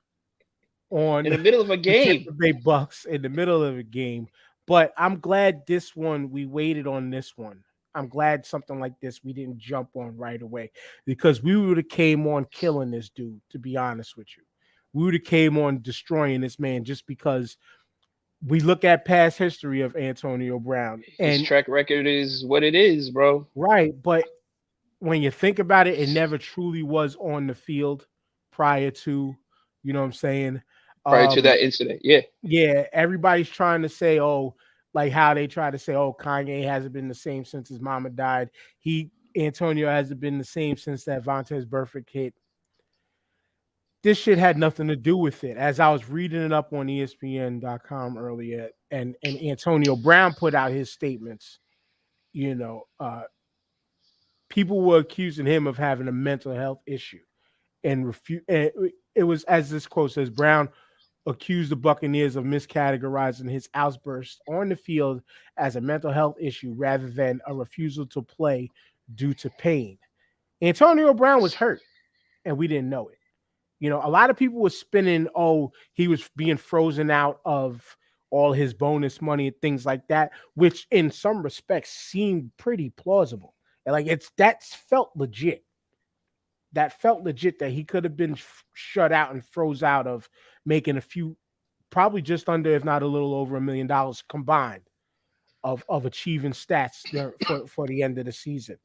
on In the middle of a the game. Tampa Bay Bucks in the middle of a game. But I'm glad this one, we waited on this one. I'm glad something like this we didn't jump on right away because we would have came on killing this dude, to be honest with you. We would have came on destroying this man just because we look at past history of Antonio Brown. His And track record is what it is, bro. right, but when you think about it, it never truly was on the field prior to, you know what I'm saying? Prior to that incident. Yeah. Yeah, everybody's trying to say, oh, like how they try to say, oh, Kanye hasn't been the same since his mama died. Antonio hasn't been the same since that Vontaze Burfict hit. This shit had nothing to do with it. As I was reading it up on ESPN.com earlier, and Antonio Brown put out his statements, people were accusing him of having a mental health issue. And it was, as this quote says, Brown accused the Buccaneers of miscategorizing his outburst on the field as a mental health issue rather than a refusal to play due to pain. Antonio Brown was hurt, and we didn't know it. A lot of people were spinning, oh, he was being frozen out of all his bonus money and things like that, which in some respects seemed pretty plausible. And like that felt legit. That felt legit that he could have been shut out and froze out of making a few, probably just under, if not a little over $1 million combined of achieving stats for the end of the season.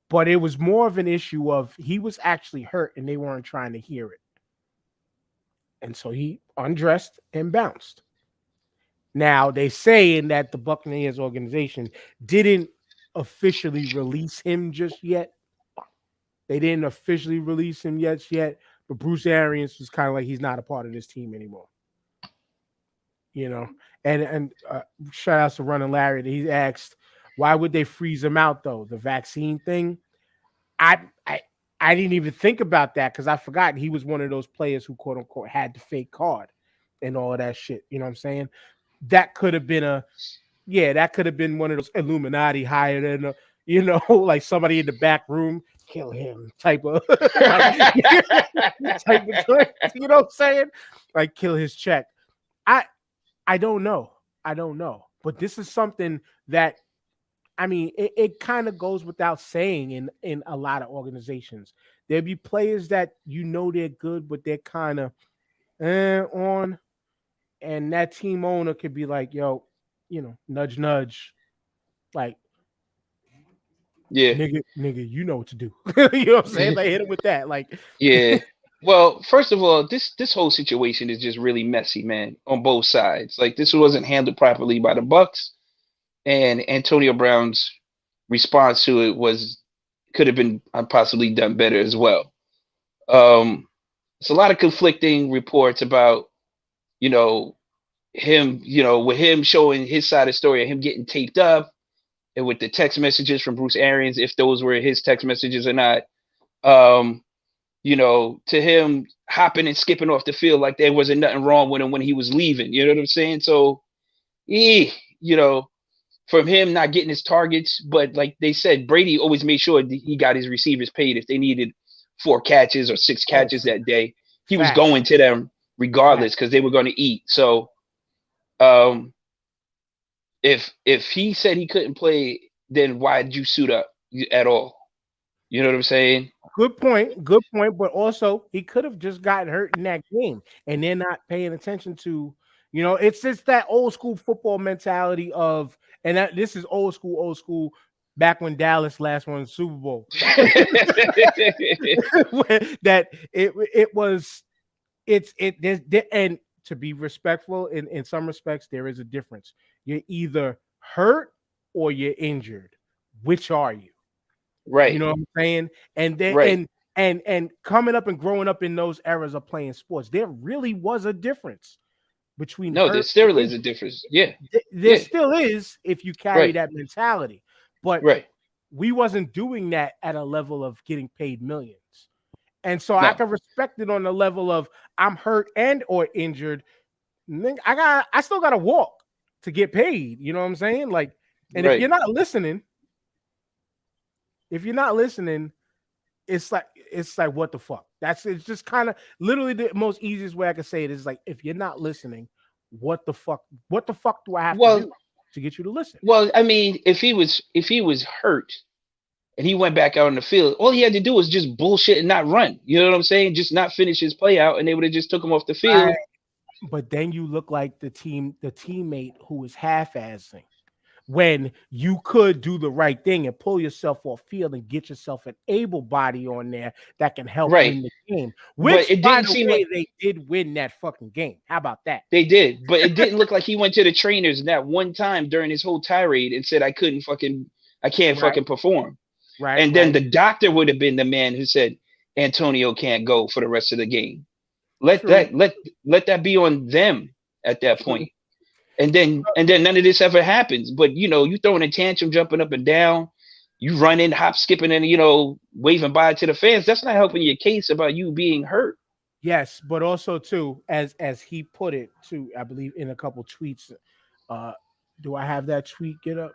But it was more of an issue of he was actually hurt and they weren't trying to hear it. And so he undressed and bounced. Now, they saying that the Buccaneers organization didn't officially release him just yet. They didn't officially release him yet, but Bruce Arians was kind of like, he's not a part of this team anymore. And shout out to Running Larry. He asked, why would they freeze him out though? The vaccine thing. I didn't even think about that because I forgot he was one of those players who quote unquote had the fake card and all of that shit. You know what I'm saying? That could have been one of those Illuminati hired in like somebody in the back room, kill him type of type of, you know what I'm saying? Like kill his check. I don't know. But this is something that, I mean, it kind of goes without saying in a lot of organizations. There'll be players that they're good, but they're kind of on, and that team owner could be like, yo, nudge, nudge, like, yeah, nigga, you know what to do. You know what I'm saying? Like, hit him with that, like, yeah. Well, first of all, this whole situation is just really messy, man, on both sides. Like this wasn't handled properly by the Bucks, and Antonio Brown's response to it could have been possibly done better as well. It's a lot of conflicting reports about, him, with him showing his side of the story, of him getting taped up, and with the text messages from Bruce Arians, if those were his text messages or not. To him hopping and skipping off the field like there wasn't nothing wrong with him when he was leaving. You know what I'm saying? So, from him not getting his targets, but like they said, Brady always made sure he got his receivers paid if they needed 4 catches or 6 catches that day. He was going to them regardless because they were going to eat. So, if he said he couldn't play, then why did you suit up at all? You know what I'm saying? Good point. But also, he could have just gotten hurt in that game, and they're not paying attention to. It's just that old school football mentality of, and that this is old school. back when Dallas last won the Super Bowl. That it was and to be respectful in some respects, there is a difference. You're either hurt or you're injured. Which are you? Right. You know what I'm saying? And then Right. and coming up and growing up in those eras of playing sports, there really was a difference between No, there hurt still and is a injured. difference. Yeah. There Yeah. still is if you carry Right. that mentality, but Right. we wasn't doing that at a level of getting paid millions. And so I No. can respect it on the level of I'm hurt and or injured. I still gotta walk to get paid. You know what I'm saying? Like, and if Right. you're not listening, it's like what the fuck? It's just kind of literally the most easiest way I can say it is like if you're not listening, what the fuck do I have to do to get you to listen? Well, I mean, if he was hurt and he went back out on the field, all he had to do was just bullshit and not run. You know what I'm saying? Just not finish his play out, and they would have just took him off the field. Right. But then you look like the teammate who is half-assing when you could do the right thing and pull yourself off field and get yourself an able body on there that can help Right. win the game. But Which, it by didn't the seem way, like they did win that fucking game. How about that? they did, but it didn't look like he went to the trainers that one time during his whole tirade and said, I can't Right. fucking perform. Right. And then right. the doctor would have been the man who said Antonio can't go for the rest of the game. Let True. that be on them at that True. point. And then none of this ever happens. But you throwing a tantrum, jumping up and down, you running, hop, skipping, and waving bye to the fans. That's not helping your case about you being hurt. Yes, but also too, as he put it too, I believe in a couple tweets. Do I have that tweet? Get up.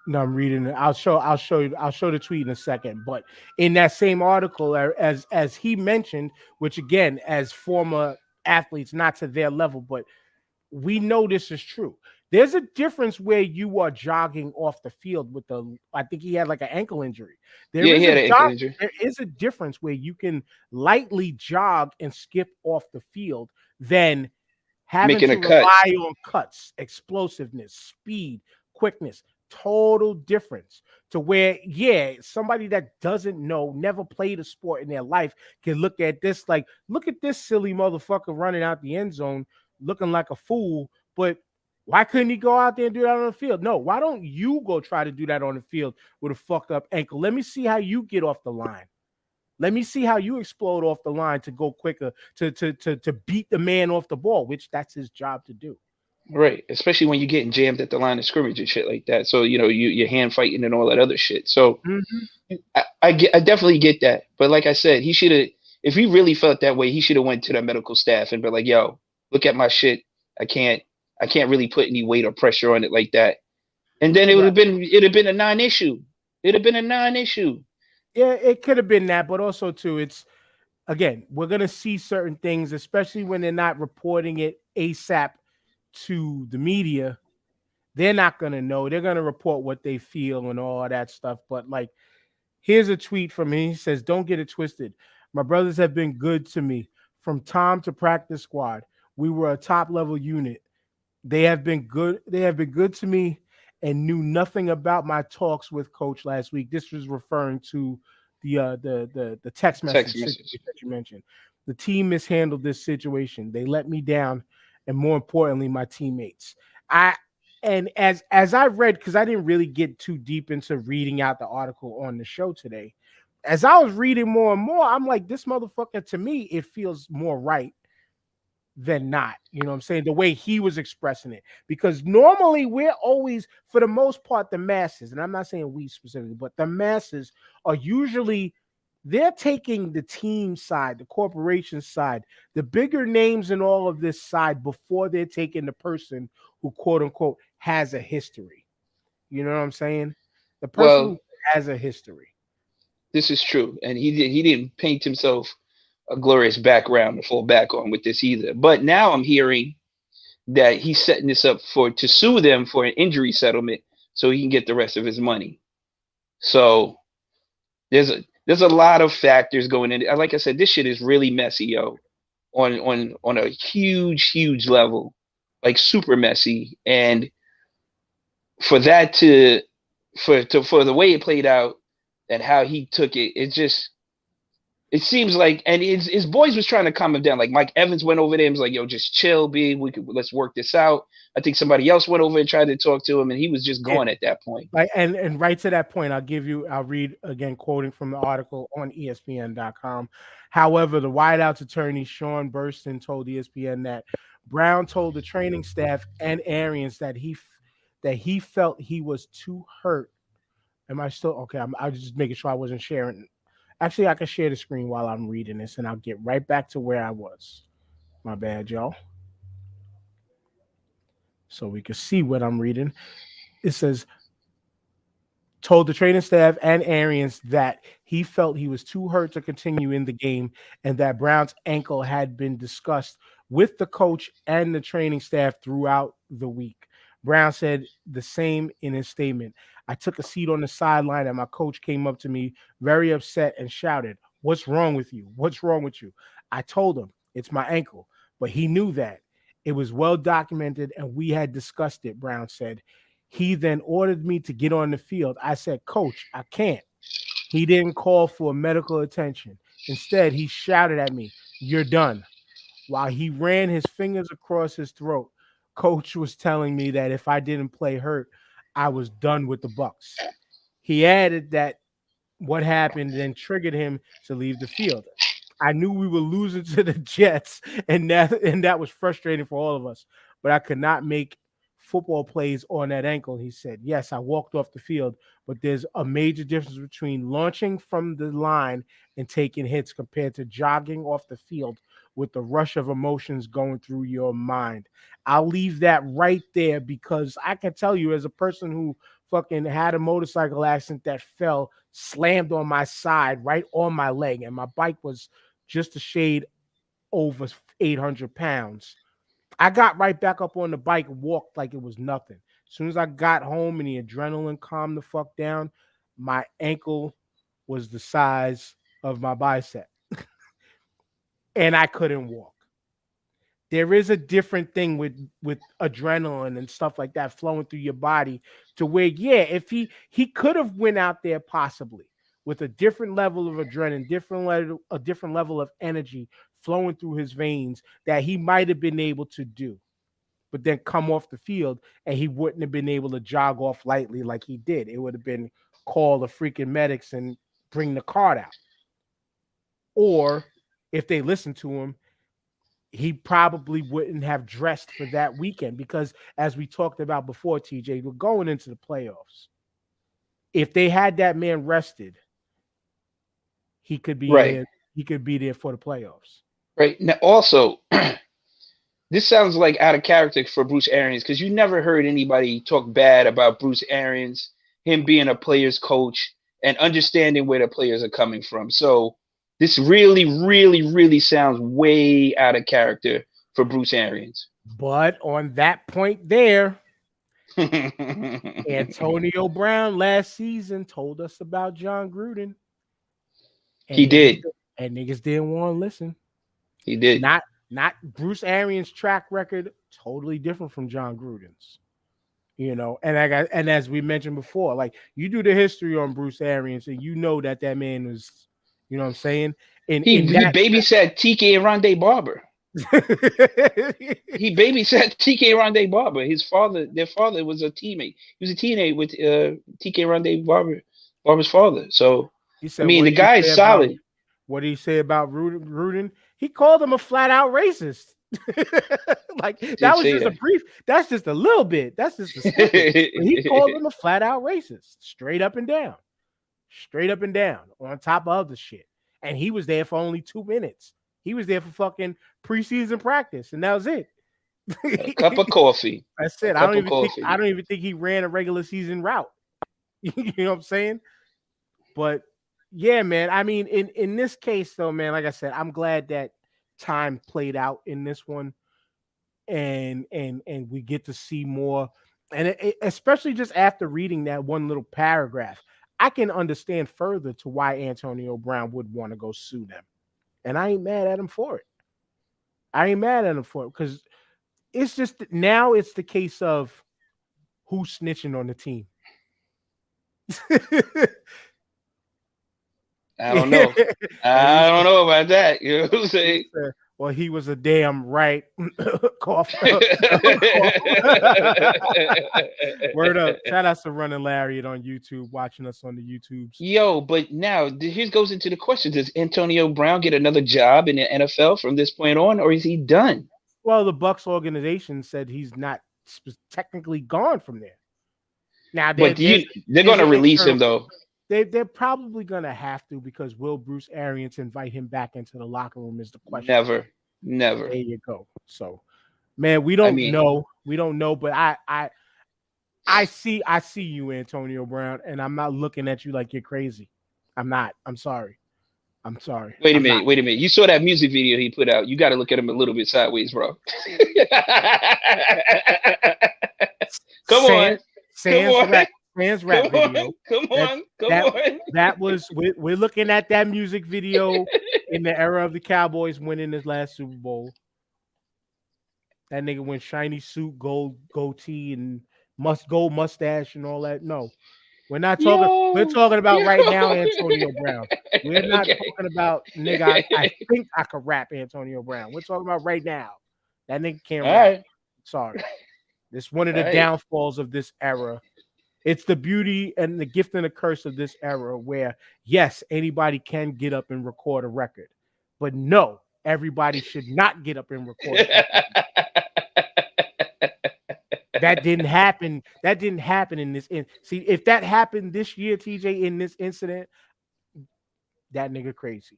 No, I'm reading it. I'll show the tweet in a second. But in that same article, as he mentioned, which again, as former athletes, not to their level, but we know this is true. There's a difference where you are jogging off the field with I think he had like an ankle injury. There He had an ankle injury. There is a difference where you can lightly jog and skip off the field than having Making to a cut. rely on cuts, explosiveness, speed, quickness. Total difference to where, somebody that doesn't know, never played a sport in their life can look at this like, look at this silly motherfucker running out the end zone looking like a fool, but why couldn't he go out there and do that on the field? No, why don't you go try to do that on the field with a fucked up ankle? Let me see how you get off the line. Let me see how you explode off the line to go quicker, to beat the man off the ball, which that's his job to do. Right, especially when you're getting jammed at the line of scrimmage and shit like that. So you're hand fighting and all that other shit. So I definitely get that. But like I said, he should have. If he really felt that way, he should have went to the medical staff and been like, "Yo, look at my shit. I can't really put any weight or pressure on it like that." And then it'd have been a non-issue. It'd have been a non-issue. Yeah, it could have been that, but also too, it's again, we're gonna see certain things, especially when they're not reporting it ASAP to the media. They're not gonna know. They're gonna report what they feel and all that stuff. But like, here's a tweet from me. He says, "Don't get it twisted. My brothers have been good to me from Tom to practice squad. We were a top level unit. They have been good. They have been good to me and knew nothing about my talks with coach last week." This was referring to the text message that you mentioned. "The team mishandled this situation. They let me down, and more importantly, my teammates." And as I read, because I didn't really get too deep into reading out the article on the show today, as I was reading more and more, I'm like, this motherfucker, to me, it feels more right than not. You know what I'm saying? The way he was expressing it. Because normally we're always, for the most part, the masses, and I'm not saying we specifically, but the masses are usually, they're taking the team side, the corporation side, the bigger names in all of this side before they're taking the person who, quote unquote, has a history. You know what I'm saying? The person who has a history. This is true. And he didn't paint himself a glorious background to fall back on with this either. But now I'm hearing that he's setting this up to sue them for an injury settlement so he can get the rest of his money. So there's a lot of factors going in. Like I said, this shit is really messy, yo, on a huge level, like super messy. And for that to for the way it played out and how he took it. It seems like, and his boys was trying to calm him down. Like Mike Evans went over there and was like, "Yo, just chill, B. Let's work this out." I think somebody else went over and tried to talk to him, and he was just gone at that point. Like, and right to that point, I'll read again, quoting from the article on ESPN.com. However, the wideouts attorney Sean Burston told ESPN that Brown told the training staff and Arians that he felt he was too hurt. Am I still okay? I was just making sure I wasn't sharing. Actually, I can share the screen while I'm reading this, and I'll get right back to where I was. My bad, y'all. So we can see what I'm reading. It says, told the training staff and Arians that he felt he was too hurt to continue in the game and that Brown's ankle had been discussed with the coach and the training staff throughout the week. Brown said the same in his statement. I took a seat on the sideline and my coach came up to me very upset and shouted, "What's wrong with you? What's wrong with you?" I told him, "It's my ankle," but he knew that. It was well documented and we had discussed it, Brown said. He then ordered me to get on the field. I said, "Coach, I can't." He didn't call for medical attention. Instead, he shouted at me, "You're done." While he ran his fingers across his throat, Coach was telling me that if I didn't play hurt, I was done with the Bucks. He added that what happened then triggered him to leave the field. I knew we were losing to the Jets, and that was frustrating for all of us, but I could not make football plays on that ankle. He said, "Yes, I walked off the field, but there's a major difference between launching from the line and taking hits compared to jogging off the field with the rush of emotions going through your mind." I'll leave that right there because I can tell you, as a person who fucking had a motorcycle accident that fell, slammed on my side, right on my leg, and my bike was just a shade over 800 pounds. I got right back up on the bike and walked like it was nothing. As soon as I got home and the adrenaline calmed the fuck down, my ankle was the size of my bicep. And I couldn't walk. There is a different thing with adrenaline and stuff like that flowing through your body to where, yeah, if he could have went out there possibly with a different level of adrenaline, a different level of energy flowing through his veins that he might have been able to do, but then come off the field and he wouldn't have been able to jog off lightly like he did. It would have been call the freaking medics and bring the cart out. Or if they listened to him, he probably wouldn't have dressed for that weekend because, as we talked about before, TJ, we're going into the playoffs. If they had that man rested, he could be there. He could be there for the playoffs. Right. Now, also, this sounds like out of character for Bruce Arians because you never heard anybody talk bad about Bruce Arians, him being a player's coach and understanding where the players are coming from. So this really, really, really sounds way out of character for Bruce Arians. But on that point there, Antonio Brown last season told us about John Gruden. And he did. And niggas didn't want to listen. He did. Not Bruce Arians' track record, totally different from John Gruden's. You know, and as we mentioned before, like you do the history on Bruce Arians and you know that man was, you know what I'm saying? He babysat TK and Rondé Barber. He babysat TK Rondé Barber. Their father was a teammate. He was a teammate with TK Rondé Barber's father. So said, I mean, the guy's solid. What did he say about Gruden? He called him a flat out racist. Like that was just a brief. That's just a little bit. That's just a he called him a flat out racist, straight up and down, on top of other shit. And he was there for only 2 minutes. He was there for fucking preseason practice, and that was it. A cup of coffee. That's it. I don't even think he ran a regular season route. You know what I'm saying? But yeah, man. I mean, in this case, though, man, like I said, I'm glad that time played out in this one, and we get to see more. And especially just after reading that one little paragraph, I can understand further to why Antonio Brown would want to go sue them. And I ain't mad at him for it. Because it's just now it's the case of who's snitching on the team. I don't know. I don't know about that. You know what I'm saying? Well, he was a damn right. Cough. Word up. Shout out to Running Lariat on YouTube, watching us on the YouTubes. Yo, but now here goes into the question. Does Antonio Brown get another job in the NFL from this point on, or is he done? Well, the Bucs organization said he's not technically gone from there. Now, they're going to release him, though. They're probably going to have to, because will Bruce Arians invite him back into the locker room is the question. Never. There you go. So, man, we don't know. We don't know, but I see you, Antonio Brown, and I'm not looking at you like you're crazy. I'm not. I'm sorry. Wait a minute. You saw that music video he put out. You got to look at him a little bit sideways, bro. Come on. Sans rap video. Come on. That was we're looking at that music video in the era of the Cowboys winning this last Super Bowl. That nigga went shiny suit, gold goatee, and gold mustache and all that. No, we're not talking. We're talking about right now, Antonio Brown. We're not talking about nigga. I think I could rap Antonio Brown. We're talking about right now. That nigga can't rap. Right. Sorry. It's one of the downfalls of this era. It's the beauty and the gift and the curse of this era where, yes, anybody can get up and record a record. But no, everybody should not get up and record a record. That didn't happen. That didn't happen in this. See, if that happened this year, TJ, in this incident, that nigga crazy.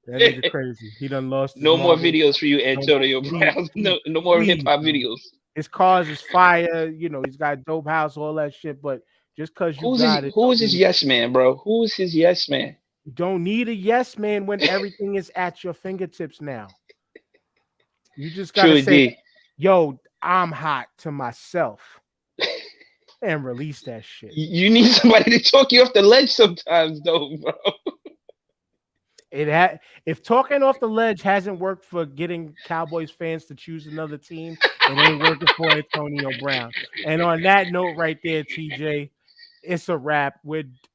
That nigga crazy. He done lost. No more videos for you, Antonio Brown. No more hip hop videos. His cars is fire. You know, he's got a dope house, all that shit. But just because you got it, who is his yes man, bro? Who is his yes man? You don't need a yes man when everything is at your fingertips now. You just gotta say, "Yo, I'm hot" to myself, and release that shit. You need somebody to talk you off the ledge sometimes, though, bro. If talking off the ledge hasn't worked for getting Cowboys fans to choose another team, it ain't working for Antonio Brown. And on that note right there, TJ, it's a wrap.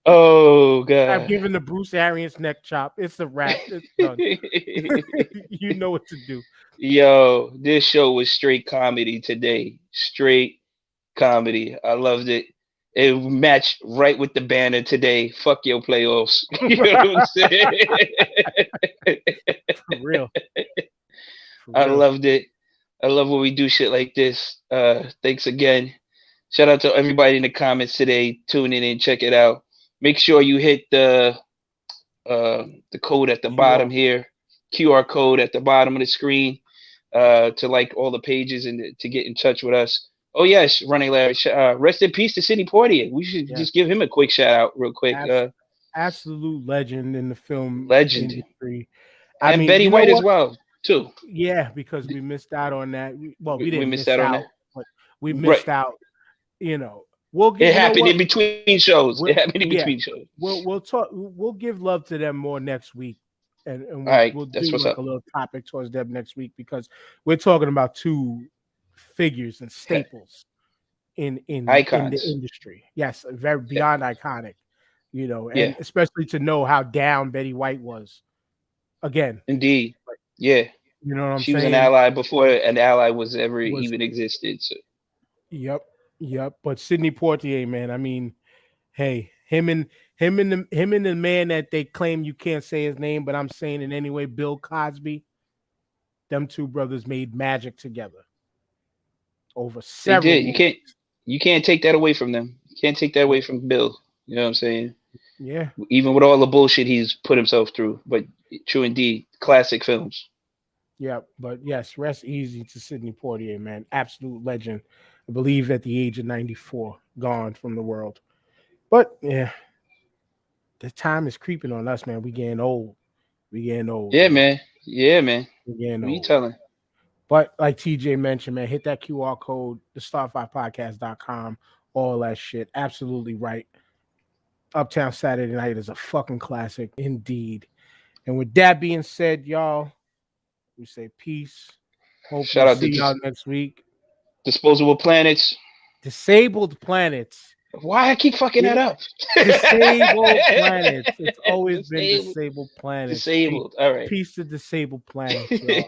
Oh God, I'm giving the Bruce Arians neck chop. It's a wrap. It's done. You know what to do. Yo, this show was straight comedy today. Straight comedy. I loved it. It matched right with the banner today. Fuck your playoffs. You know what I'm saying? For real. I loved it. I love when we do shit like this. Thanks again. Shout out to everybody in the comments today. Tune in and check it out. Make sure you hit the code at the bottom here. QR code at the bottom of the screen to like all the pages and to get in touch with us. Oh yes, Running Larry. Rest in peace to Sidney Poitier. We should just give him a quick shout out, real quick. Absolute legend in the film industry. I mean, Betty White as well, too. Yeah, because we missed out on that. Well, we didn't miss out on that, but we missed out. You know, it happened in between shows. It happened in between shows. We'll talk. We'll give love to them more next week, and we'll do like a little topic towards them next week because we're talking about two figures and staples in the industry. Yes, very beyond iconic, you know, and especially to know how down Betty White was. Again, indeed, you know what I'm saying. She was an ally before an ally was even existed. So. Yep. But Sidney Poitier, man, I mean, hey, him and the man that they claim you can't say his name, but I'm saying it anyway, Bill Cosby. Them two brothers made magic together. Over several. They did. You can't take that away from them. You can't take that away from Bill. You know what I'm saying? Yeah. Even with all the bullshit he's put himself through, but true indeed, classic films. Yeah, but yes, rest easy to Sidney Poitier, man. Absolute legend. I believe at the age of 94, gone from the world. But yeah, the time is creeping on us, man. We getting old. Yeah, man. We getting old. What you telling? But like TJ mentioned, man, hit that QR code, thestar5podcast.com, all that shit. Absolutely right. Uptown Saturday Night is a fucking classic indeed. And with that being said, y'all, we say peace. Hope to see y'all next week. Disposable planets. Disabled planets. Why I keep fucking that up? Disabled planets. It's always been disabled planets. Disabled. All right. Peace to disabled planets. Yo.